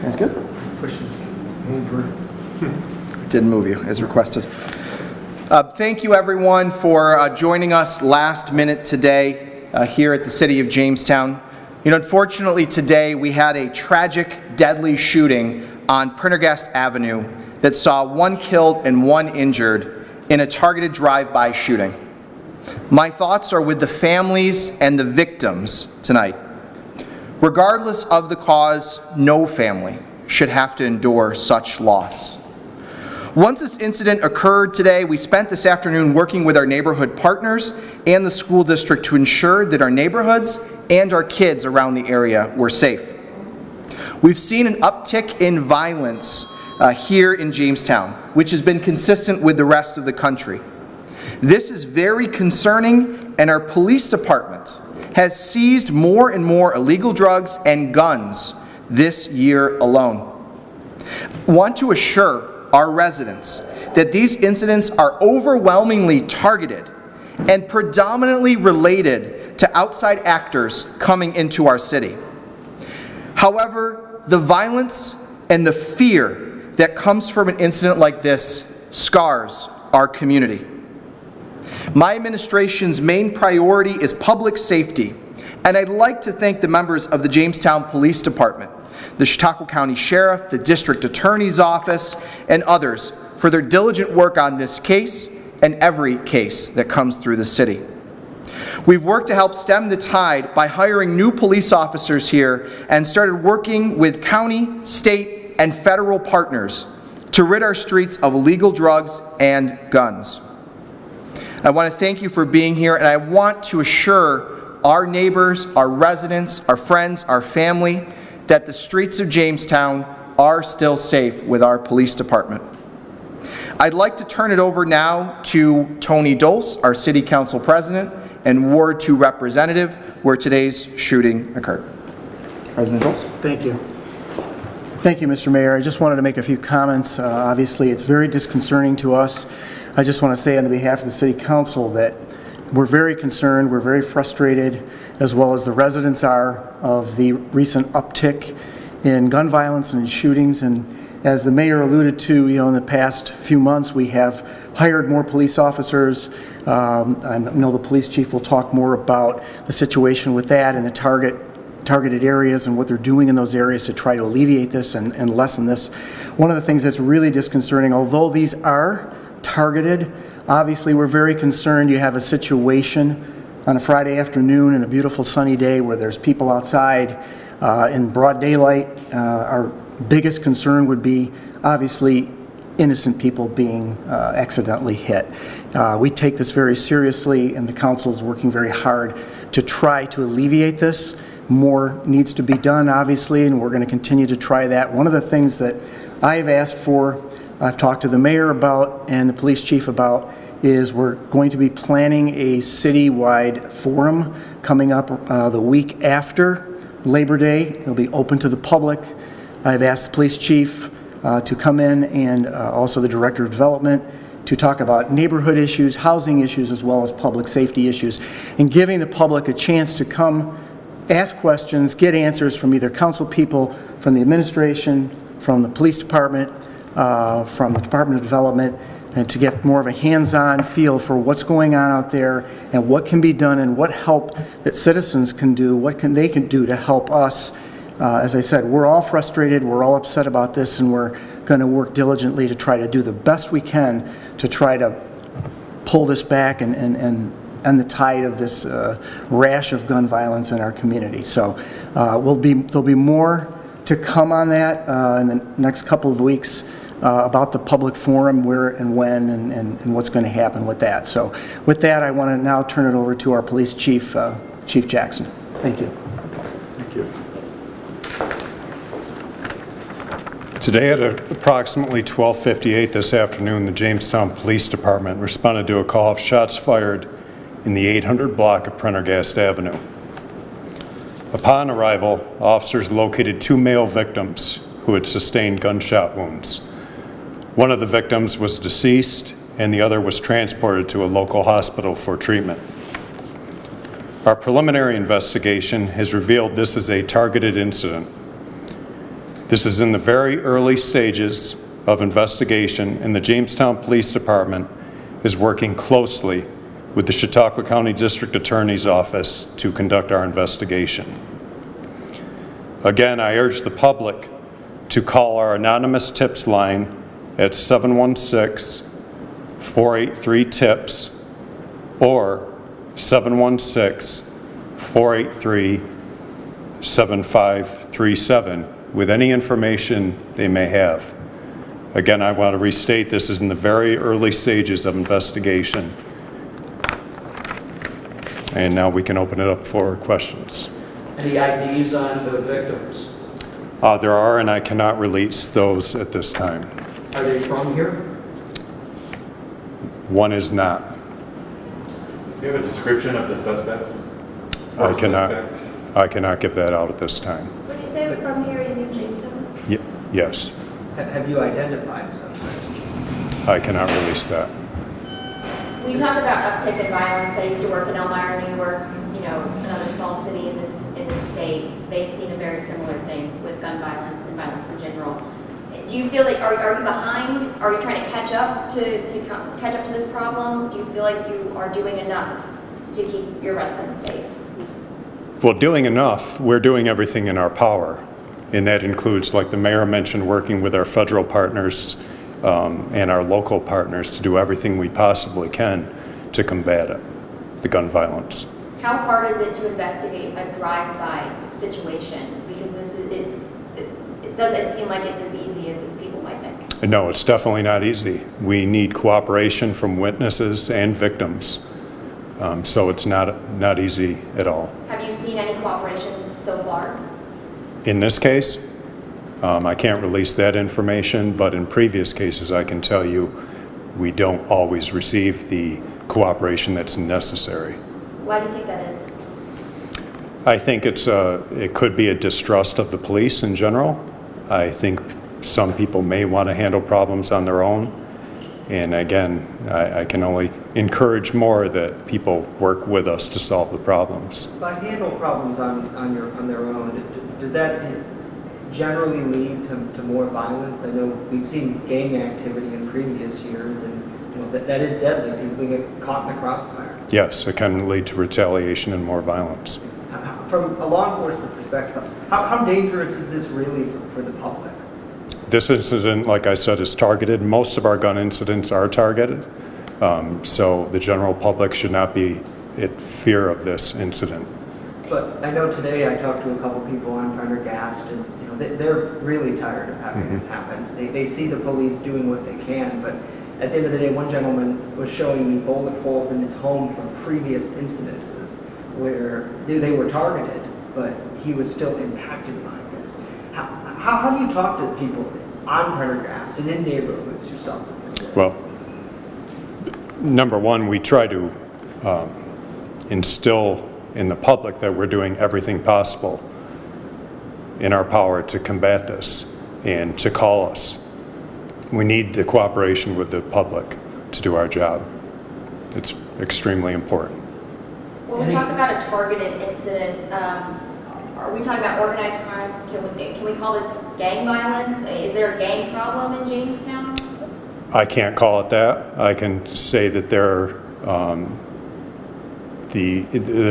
That's good. Pushes over. Didn't move you as requested. Thank you everyone for joining us last minute today here at the city of Jamestown. Unfortunately today we had a tragic, deadly shooting on Prendergast Avenue that saw 1 killed and 1 injured in a targeted drive-by shooting. My thoughts are with the families and the victims tonight. Regardless of the cause, no family should have to endure such loss. Once this incident occurred today, we spent this afternoon working with our neighborhood partners and the school district to ensure that our neighborhoods and our kids around the area were safe. We've seen an uptick in violence here in Jamestown, which has been consistent with the rest of the country. This is very concerning, and our police department has seized more and more illegal drugs and guns this year alone. I want to assure our residents that these incidents are overwhelmingly targeted and predominantly related to outside actors coming into our city. However, the violence and the fear that comes from an incident like this scars our community. My administration's main priority is public safety, and I'd like to thank the members of the Jamestown Police Department, the Chautauqua County Sheriff, the District Attorney's Office, and others for their diligent work on this case and every case that comes through the city. We've worked to help stem the tide by hiring new police officers here and started working with county, state, and federal partners to rid our streets of illegal drugs and guns. I want to thank you for being here, and I want to assure our neighbors, our residents, our friends, our family that the streets of Jamestown are still safe with our police department. I'd like to turn it over now to Tony Dulce, our City Council President and Ward 2 Representative, where today's shooting occurred. President Dulce. Thank you. Thank you, Mr. Mayor. I just wanted to make a few comments. Obviously, it's very disconcerting to us. I just want to say on behalf of the City Council that we're very concerned, we're very frustrated, as well as the residents are, of the recent uptick in gun violence and in shootings. And as the Mayor alluded to, in the past few months, we have hired more police officers. I know the police chief will talk more about the situation with that and the targeted areas and what they're doing in those areas to try to alleviate this and lessen this. One of the things that's really disconcerting, although these are targeted, obviously we're very concerned. You have a situation on a Friday afternoon and a beautiful sunny day where there's people outside in broad daylight. Our biggest concern would be obviously innocent people being accidentally hit. We take this very seriously, and the council is working very hard to try to alleviate this. More needs to be done, obviously, and we're going to continue to try that. One of the things that I've asked for, I've talked to the mayor about and the police chief about, is we're going to be planning a citywide forum coming up the week after Labor Day. It'll be open to the public. I've asked the police chief to come in, and also the director of development, to talk about neighborhood issues, housing issues, as well as public safety issues, and giving the public a chance to come ask questions, get answers from either council people, from the administration, from the police department, from the Department of Development, and to get more of a hands-on feel for what's going on out there and what can be done and what help that citizens can do, what they can do to help us. As I said, we're all frustrated, we're all upset about this, and we're going to work diligently to try to do the best we can to try to pull this back and the tide of this rash of gun violence in our community. So there'll be more to come on that in the next couple of weeks about the public forum, where and when and what's going to happen with that. So with that, I want to now turn it over to our police chief, Chief Jackson. Thank you. Thank you. Today at approximately 12:58 this afternoon, the Jamestown Police Department responded to a call of shots fired in the 800 block of Prendergast Avenue. Upon arrival, officers located 2 male victims who had sustained gunshot wounds. One of the victims was deceased, and the other was transported to a local hospital for treatment. Our preliminary investigation has revealed this is a targeted incident. This is in the very early stages of investigation, and the Jamestown Police Department is working closely with the Chautauqua County District Attorney's Office to conduct our investigation. Again, I urge the public to call our anonymous tips line at 716-483-TIPS or 716-483-7537 with any information they may have. Again, I want to restate this is in the very early stages of investigation. And now we can open it up for questions. Any IDs on the victims? There are, and I cannot release those at this time. Are they from here? One is not. Do you have a description of the suspects? I Or suspect? cannot give that out at this time. Would you say from here in New Jamestown? Yes, Have you identified the suspect? I cannot release that. We talk about uptick in violence. I used to work in Elmira, New York, another small city in this state. They've seen a very similar thing with gun violence and violence in general. Do you feel like, are you behind? Are you trying to catch up to catch up to this problem? Do you feel like you are doing enough to keep your residents safe? Well, doing enough, we're doing everything in our power. And that includes, like the mayor mentioned, working with our federal partners and our local partners to do everything we possibly can to combat it, the gun violence. How hard is it to investigate a drive-by situation? Because it doesn't seem like it's as easy as people might think. No, it's definitely not easy. We need cooperation from witnesses and victims. So it's not easy at all. Have you seen any cooperation so far? In this case, I can't release that information, but in previous cases I can tell you we don't always receive the cooperation that's necessary. Why do you think that is? I think it could be a distrust of the police in general. I think some people may want to handle problems on their own. And again, I can only encourage more that people work with us to solve the problems. By handle problems on their own, does that generally lead to more violence? I know we've seen gang activity in previous years, and that is deadly. People get caught in the crossfire. Yes, it can lead to retaliation and more violence. From a law enforcement perspective, how dangerous is this really for the public? This incident, like I said, is targeted. Most of our gun incidents are targeted. So the general public should not be in fear of this incident. But I know today I talked to a couple people on Prendergast, and they're really tired of having this happen. They see the police doing what they can, but at the end of the day, one gentleman was showing me bullet holes in his home from previous incidences where they were targeted, but he was still impacted by this. How do you talk to people on Prendergast and in neighborhoods who suffer from this? Well, number one, we try to instill in the public that we're doing everything possible in our power to combat this and to call us. We need the cooperation with the public to do our job. It's extremely important. When we talk about a targeted incident, are we talking about organized crime? Can we call this gang violence? Is there a gang problem in Jamestown? I can't call it that. I can say that there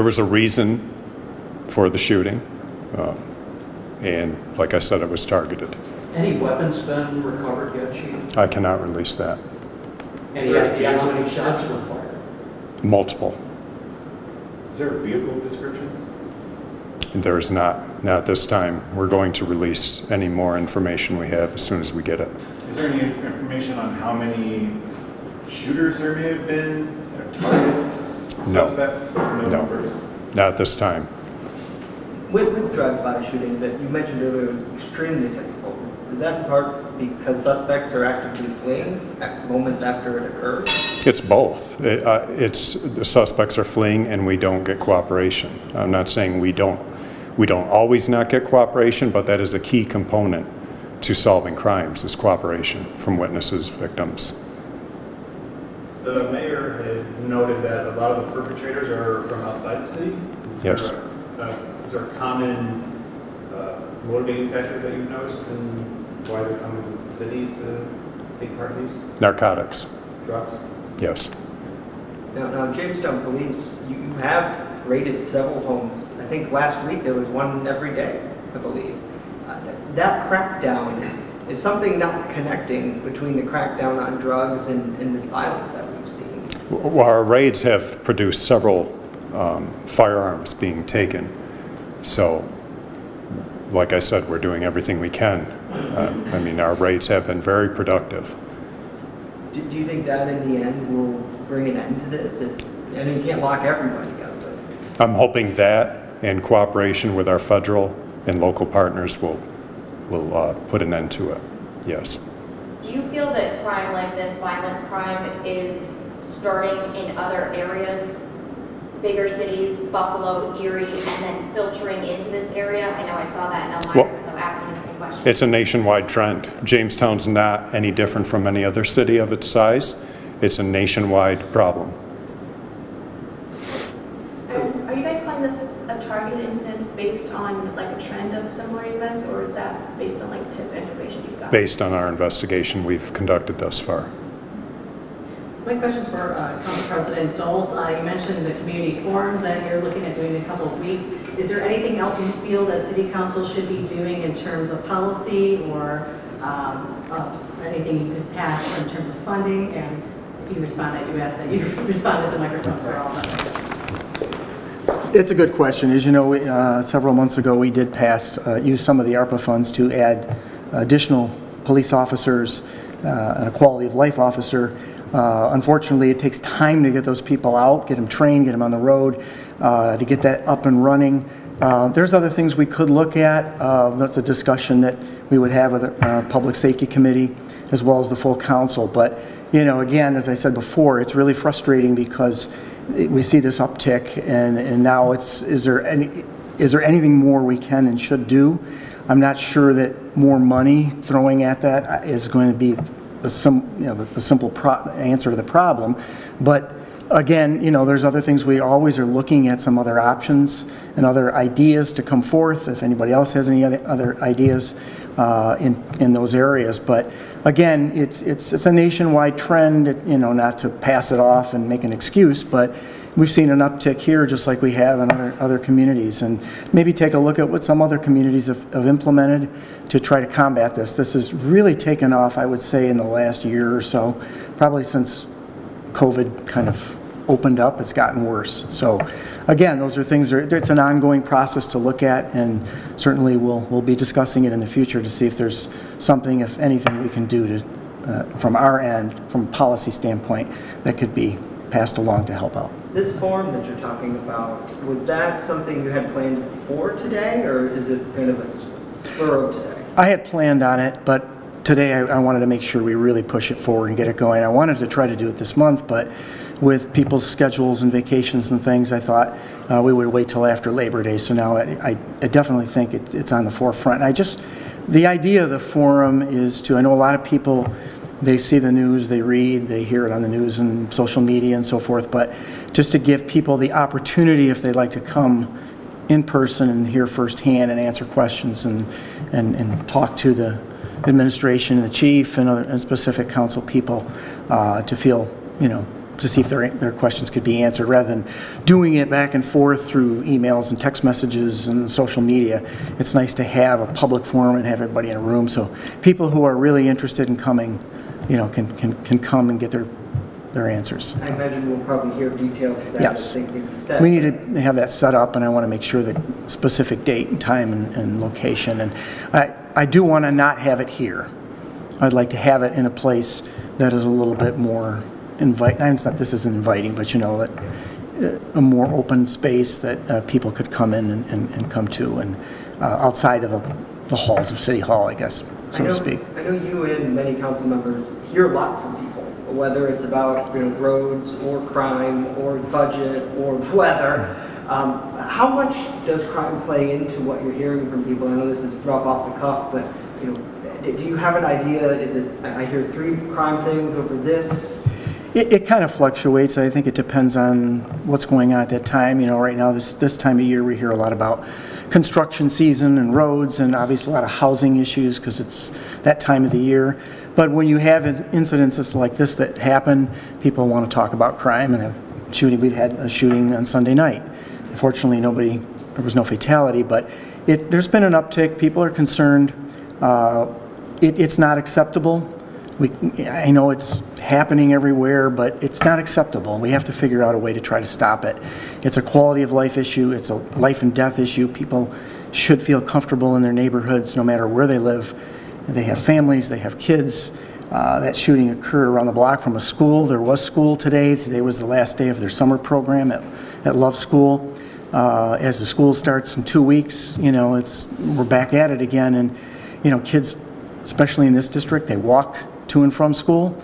was a reason for the shooting, and like I said, it was targeted. Any weapons been recovered yet, Chief? I cannot release that. Any idea how many shots were fired? Multiple. Is there a vehicle description? There is not at this time. We're going to release any more information we have as soon as we get it. Is there any information on how many shooters there may have been, or targets, No. suspects? No. Numbers? Not at this time. With drive-by shootings that you mentioned earlier was extremely typical. Is that in part because suspects are actively fleeing at moments after it occurs? It's both. It's the suspects are fleeing and we don't get cooperation. I'm not saying we don't always not get cooperation, but that is a key component to solving crimes is cooperation from witnesses, victims. The mayor had noted that a lot of the perpetrators are from outside the city. Yes. Is there a common motivating factor that you've noticed in why they're coming to the city to take part in these Narcotics, drugs? yes. Now, Jamestown Police, you have raided several homes. I think last week there was one every day, I believe. That crackdown is something not connecting between the crackdown on drugs and this violence that we've seen. Well, our raids have produced several firearms being taken. So, like I said, we're doing everything we can. I mean, our raids have been very productive. Do you think that in the end will bring an end to this? I know you can't lock everybody up, but I'm hoping that, in cooperation with our federal and local partners, will put an end to it. Yes. Do you feel that crime like this, violent crime, is starting in other areas, bigger cities, Buffalo, Erie, and then filtering into this area? I know I saw that in Elmira, Well, so I'm asking the same question. It's a nationwide trend. Jamestown's not any different from any other city of its size. It's a nationwide problem. Are you guys calling this a targeted incident based on like a trend of similar events, or is that based on like tip information you've got? Based on our investigation we've conducted thus far. My question's for Council President Doles. You mentioned the community forums that you're looking at doing in a couple of weeks. Is there anything else you feel that City Council should be doing in terms of policy or anything you could pass in terms of funding? And if you respond, I do ask that you respond at the microphones are all done. It's a good question. As you know, several months ago, we did use some of the ARPA funds to add additional police officers and a quality of life officer. Unfortunately, it takes time to get those people out, get them trained, get them on the road, to get that up and running. There's other things we could look at. That's a discussion that we would have with our Public Safety Committee as well as the full council. But, you know, again, as I said before, it's really frustrating because we see this uptick, and now is there anything more we can and should do? I'm not sure that more money throwing at that is going to be the simple answer to the problem. But again, you know, there's other things. We always are looking at some other options and other ideas to come forth. If anybody else has any other ideas in those areas, but again, it's a nationwide trend. You know, not to pass it off and make an excuse, but we've seen an uptick here just like we have in other communities, and maybe take a look at what some other communities have implemented to try to combat this. This has really taken off, I would say, in the last year or so, probably since COVID kind of opened up. It's gotten worse. So again, those are things it's an ongoing process to look at, and certainly we'll be discussing it in the future to see if there's something, if anything, we can do to from our end, from a policy standpoint, that could be passed along to help out. this forum that you're talking about, was that something you had planned for today, or is it kind of a spur of today? I had planned on it, but today I wanted to make sure we really push it forward and get it going. I wanted to try to do it this month, but with people's schedules and vacations and things, I thought we would wait till after Labor Day. So now I definitely think it's on the forefront. The idea of the forum is to, I know a lot of people, they see the news, they read, they hear it on the news and social media and so forth, but just to give people the opportunity, if they'd like to come in person and hear firsthand and answer questions and talk to the administration and the chief and specific council people to feel, to see if their questions could be answered, rather than doing it back and forth through emails and text messages and social media. It's nice to have a public forum and have everybody in a room, so people who are really interested in coming, can come and get their answers. I imagine we'll probably hear details of that. Yes. As things need to be set. We need to have that set up, and I want to make sure that specific date and time and location. And I do want to not have it here. I'd like to have it in a place that is a little bit more inviting. It's not this isn't inviting, but that a more open space that people could come in and come to, and outside of the halls of City Hall, I guess, so to speak. I know you and many council members hear a lot from people, whether it's about roads or crime or budget or weather. How much does crime play into what you're hearing from people? I know this is rough off the cuff, but do you have an idea? Is it, I hear 3 crime things over this? It kind of fluctuates. I think it depends on what's going on at that time. You know, right now, this time of year, we hear a lot about construction season and roads, and obviously a lot of housing issues because it's that time of the year. But when you have incidences like this that happen, people want to talk about crime and a shooting. We've had a shooting on Sunday night. Fortunately, there was no fatality, but there's been an uptick. People are concerned. It's not acceptable. I know it's happening everywhere, but it's not acceptable. We have to figure out a way to try to stop it. It's a quality of life issue. It's a life and death issue. People should feel comfortable in their neighborhoods no matter where they live. They have families, they have kids. That shooting occurred around the block from a school. There was school today. Today was the last day of their summer program at Love School. As the school starts in 2 weeks, we're back at it again. And, kids, especially in this district, they walk to and from school.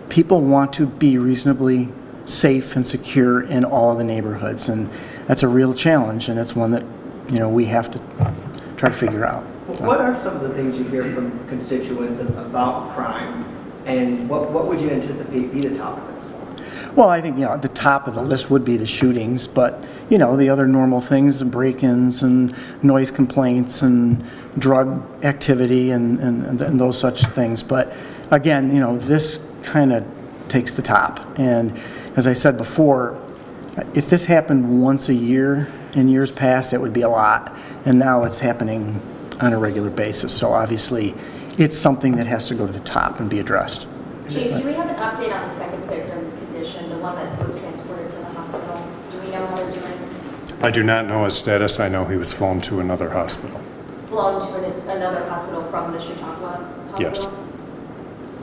People want to be reasonably safe and secure in all of the neighborhoods, and that's a real challenge, and it's one that we have to try to figure out. What are some of the things you hear from constituents about crime, and what would you anticipate be the topic of? Well, I think at the top of the list would be the shootings, but the other normal things, the break-ins and noise complaints and drug activity and those such things. But again, this kind of takes the top. And as I said before, if this happened once a year in years past, it would be a lot. And now it's happening on a regular basis. So obviously, it's something that has to go to the top and be addressed. Chief, do we have an update on the second victim's condition, the one that was transported to the hospital? Do we know how they're doing? I do not know his status. I know he was flown to another hospital. Flown to another hospital from the Chautauqua hospital? Yes.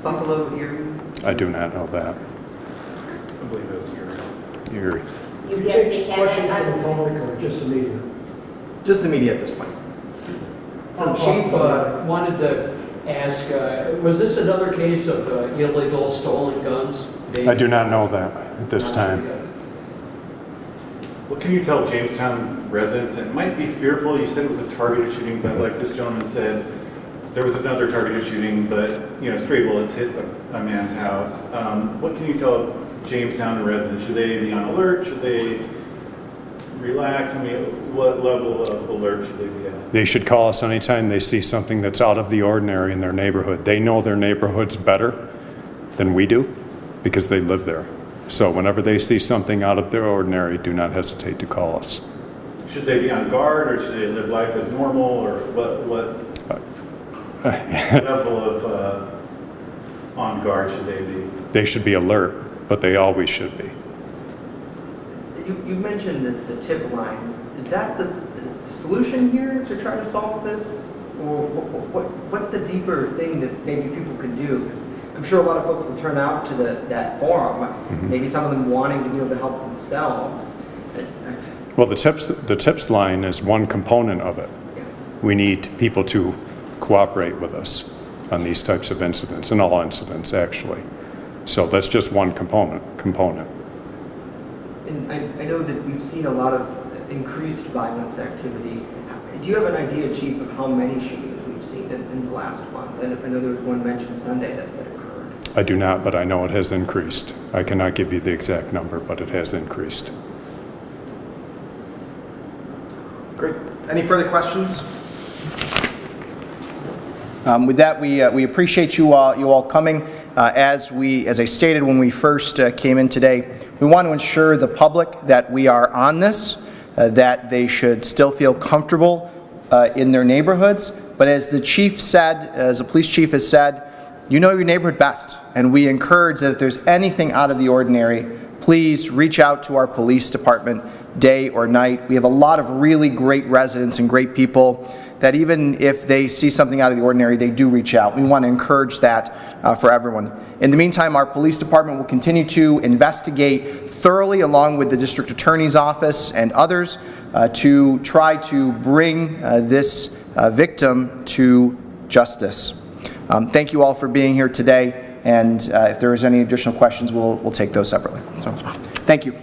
Buffalo, Erie? I do not know that. I believe it was Erie. Erie. UPMC Questions candidate? from the public or just the media? Just the media at this point. So Chief, wanted to ask, was this another case of illegal stolen guns? I do not know that at this time. What can you tell Jamestown residents? It might be fearful. You said it was a targeted shooting, but like this gentleman said, there was another targeted shooting, but stray bullets hit a man's house. What can you tell Jamestown residents? Should they be on alert? Should they relax? I mean, what level of alert should they be at? They should call us anytime they see something that's out of the ordinary in their neighborhood. They know their neighborhoods better than we do because they live there. So whenever they see something out of their ordinary, do not hesitate to call us. Should they be on guard, or should they live life as normal, or what level of on guard should they be? They should be alert, but they always should be. You mentioned the tip lines. Is that the solution here to try to solve this? Or what's the deeper thing that maybe people could do? Because I'm sure a lot of folks will turn out to that forum, maybe some of them wanting to be able to help themselves. Well, the tips line is one component of it. We need people to cooperate with us on these types of incidents, and all incidents actually. So that's just one component. And I know that we've seen a lot of increased violence activity. Do you have an idea, Chief, of how many shootings we've seen in the last month? And I know there was one mentioned Sunday that occurred. I do not, but I know it has increased. I cannot give you the exact number, but it has increased. Great. Any further questions? With that, we appreciate you all coming. As I stated when we first came in today, we want to ensure the public that we are on this, that they should still feel comfortable in their neighborhoods. But as the chief said, as the police chief has said, you know your neighborhood best, and we encourage that if there's anything out of the ordinary, please reach out to our police department day or night. We have a lot of really great residents and great people that even if they see something out of the ordinary, they do reach out. We want to encourage that for everyone. In the meantime, our police department will continue to investigate thoroughly along with the district attorney's office and others to try to bring this victim to justice. Thank you all for being here today, and if there is any additional questions, we'll take those separately. So, thank you.